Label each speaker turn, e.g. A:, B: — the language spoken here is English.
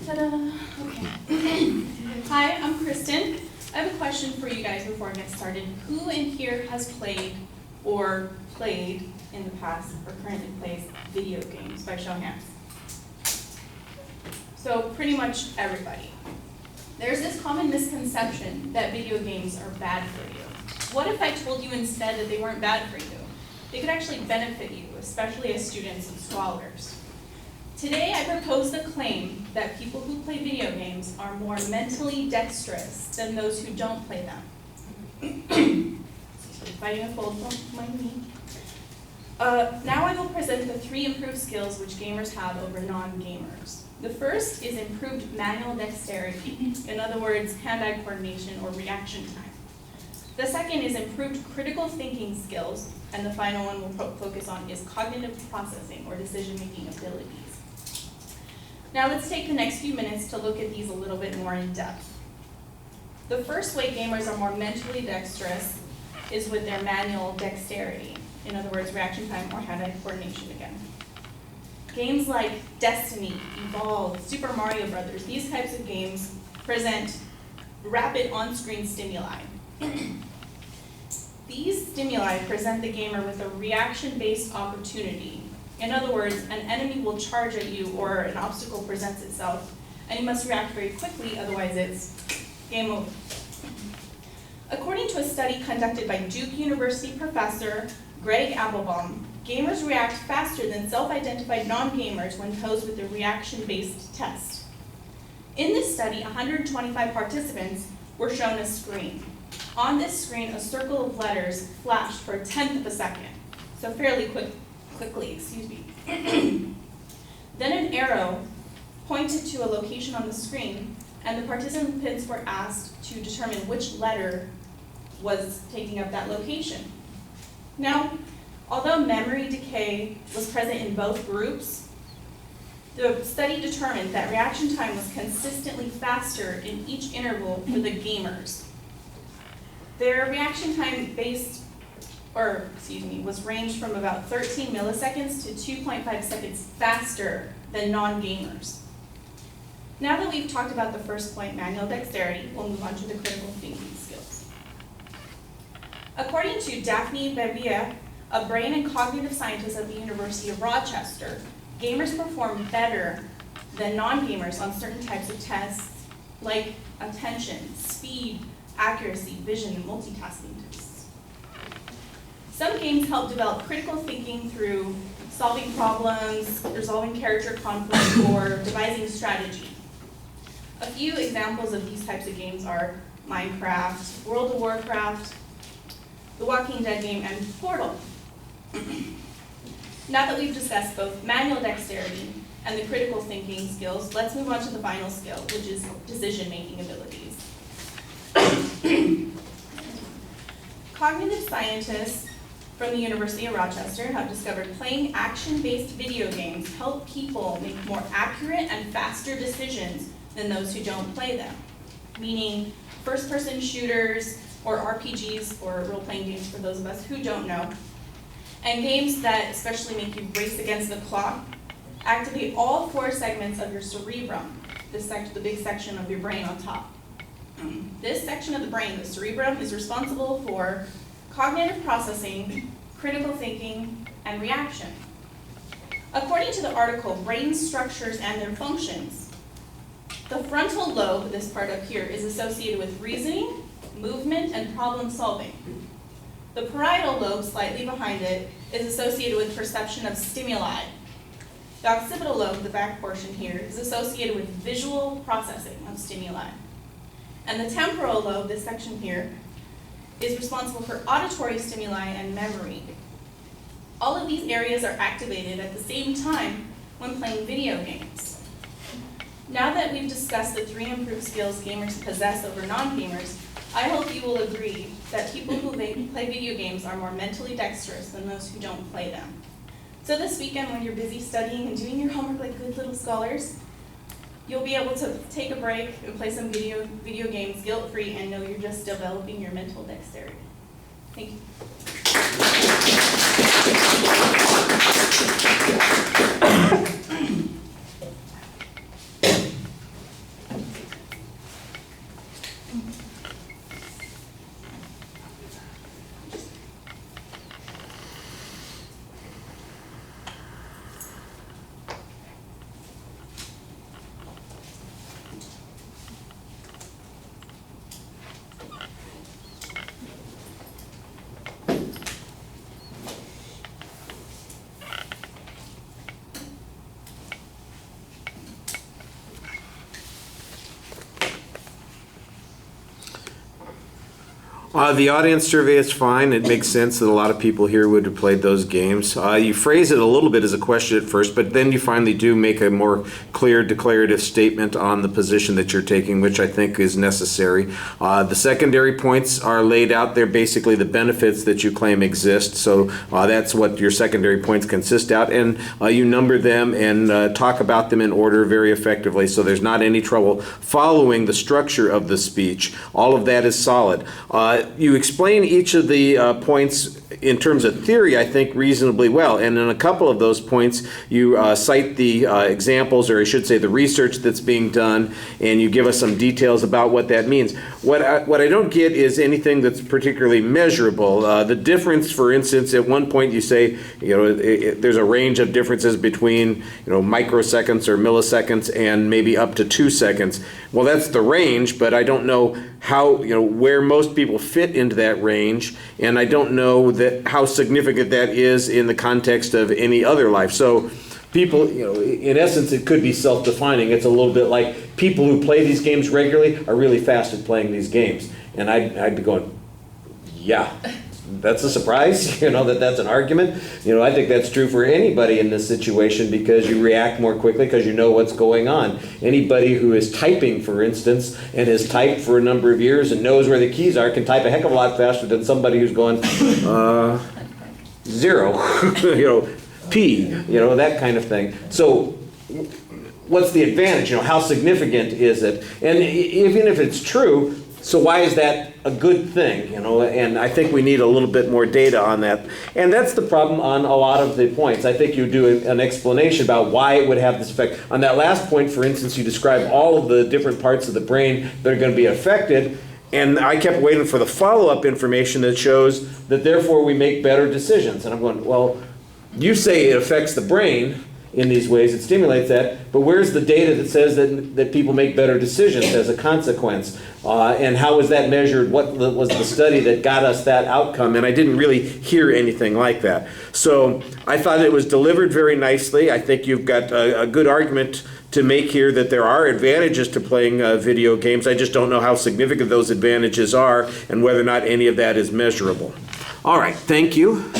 A: Ta-da! Okay. Hi, I'm Kristen. I have a question for you guys before I get started. Who in here has played or played in the past or currently plays video games by show of hands? So pretty much everybody. There's this common misconception that video games are bad for you. What if I told you instead that they weren't bad for you? They could actually benefit you, especially as students and scholars. Today, I propose the claim that people who play video games are more mentally dexterous than those who don't play them. Fighting a cold, don't mind me. Now I will present the 3 improved skills which gamers have over non-gamers. The first is improved manual dexterity, in other words, hand-eye coordination or reaction time. The second is improved critical thinking skills, and the final one we'll focus on is cognitive processing or decision-making abilities. Now let's take the next few minutes to look at these a little bit more in depth. The first way gamers are more mentally dexterous is with their manual dexterity, in other words, reaction time or hand-eye coordination again. Games like Destiny, Evolve, Super Mario Brothers, these types of games present rapid on-screen stimuli. These stimuli present the gamer with a reaction-based opportunity. In other words, an enemy will charge at you or an obstacle presents itself, and you must react very quickly, otherwise it's game over. According to a study conducted by Duke University professor Greg Applebaum, gamers react faster than self-identified non-gamers when posed with a reaction-based test. In this study, 125 participants were shown a screen. On this screen, a circle of letters flashed for 1/10 of a second, so fairly quickly, excuse me. Then an arrow pointed to a location on the screen, and the participants were asked to determine which letter was taking up that location. Now, although memory decay was present in both groups, the study determined that reaction time was consistently faster in each interval for the gamers. Their reaction time was ranged from about 13 milliseconds to 2.5 seconds faster than non-gamers. Now that we've talked about the first point, manual dexterity, we'll move on to the critical thinking skills. According to Daphne Bevia, a brain and cognitive scientist at the University of Rochester, gamers perform better than non-gamers on certain types of tests like attention, speed, accuracy, vision, and multitasking tests. Some games help develop critical thinking through solving problems, resolving character conflict, or devising strategy. A few examples of these types of games are Minecraft, World of Warcraft, The Walking Dead game, and Portal. Now that we've discussed both manual dexterity and the critical thinking skills, let's move on to the final skill, which is decision-making abilities. Cognitive scientists from the University of Rochester have discovered playing action-based video games help people make more accurate and faster decisions than those who don't play them, meaning first-person shooters or RPGs, or role-playing games for those of us who don't know, and games that especially make you race against the clock, activate all 4 segments of your cerebrum, the big section of your brain on top. This section of the brain, the cerebrum, is responsible for cognitive processing, critical thinking, and reaction. According to the article, Brain Structures and Their Functions, the frontal lobe, this part up here, is associated with reasoning, movement, and problem solving. The parietal lobe, slightly behind it, is associated with perception of stimuli. The occipital lobe, the back portion here, is associated with visual processing of stimuli. And the temporal lobe, this section here, is responsible for auditory stimuli and memory. All of these areas are activated at the same time when playing video games. Now that we've discussed the 3 improved skills gamers possess over non-gamers, I hope you will agree that people who play video games are more mentally dexterous than those who don't play them. So this weekend, when you're busy studying and doing your homework like good little scholars, you'll be able to take a break and play some video games guilt-free and know you're just developing your mental dexterity. Thank you.
B: The audience survey is fine. It makes sense that a lot of people here would have played those games. You phrase it a little bit as a question at first, but then you finally do make a more clear declarative statement on the position that you're taking, which I think is necessary. The secondary points are laid out there, basically the benefits that you claim exist. So that's what your secondary points consist out, and you number them and talk about them in order very effectively, so there's not any trouble following the structure of the speech. All of that is solid. You explain each of the points in terms of theory, I think, reasonably well. And in a couple of those points, you cite the examples, or I should say the research that's being done, and you give us some details about what that means. What I don't get is anything that's particularly measurable. The difference, for instance, at one point you say, there's a range of differences between, microseconds or milliseconds and maybe up to 2 seconds. Well, that's the range, but I don't know how, where most people fit into that range, and I don't know how significant that is in the context of any other life. So people, in essence, it could be self-defining. It's a little bit like people who play these games regularly are really fast at playing these games. And I'd be going, yeah, that's a surprise, that's an argument. I think that's true for anybody in this situation, because you react more quickly because you know what's going on. Anybody who is typing, for instance, and has typed for a number of years and knows where the keys are can type a heck of a lot faster than somebody who's going, 0, P, that kind of thing. So what's the advantage? How significant is it? And even if it's true, so why is that a good thing? And I think we need a little bit more data on that. And that's the problem on a lot of the points. I think you do an explanation about why it would have this effect. On that last point, for instance, you describe all of the different parts of the brain that are going to be affected. And I kept waiting for the follow-up information that shows that therefore we make better decisions. And I'm going, well, you say it affects the brain in these ways, it stimulates that, but where's the data that says that people make better decisions as a consequence? And how was that measured? What was the study that got us that outcome? And I didn't really hear anything like that. So I thought it was delivered very nicely. I think you've got a good argument to make here that there are advantages to playing video games. I just don't know how significant those advantages are and whether or not any of that is measurable. All right, thank you.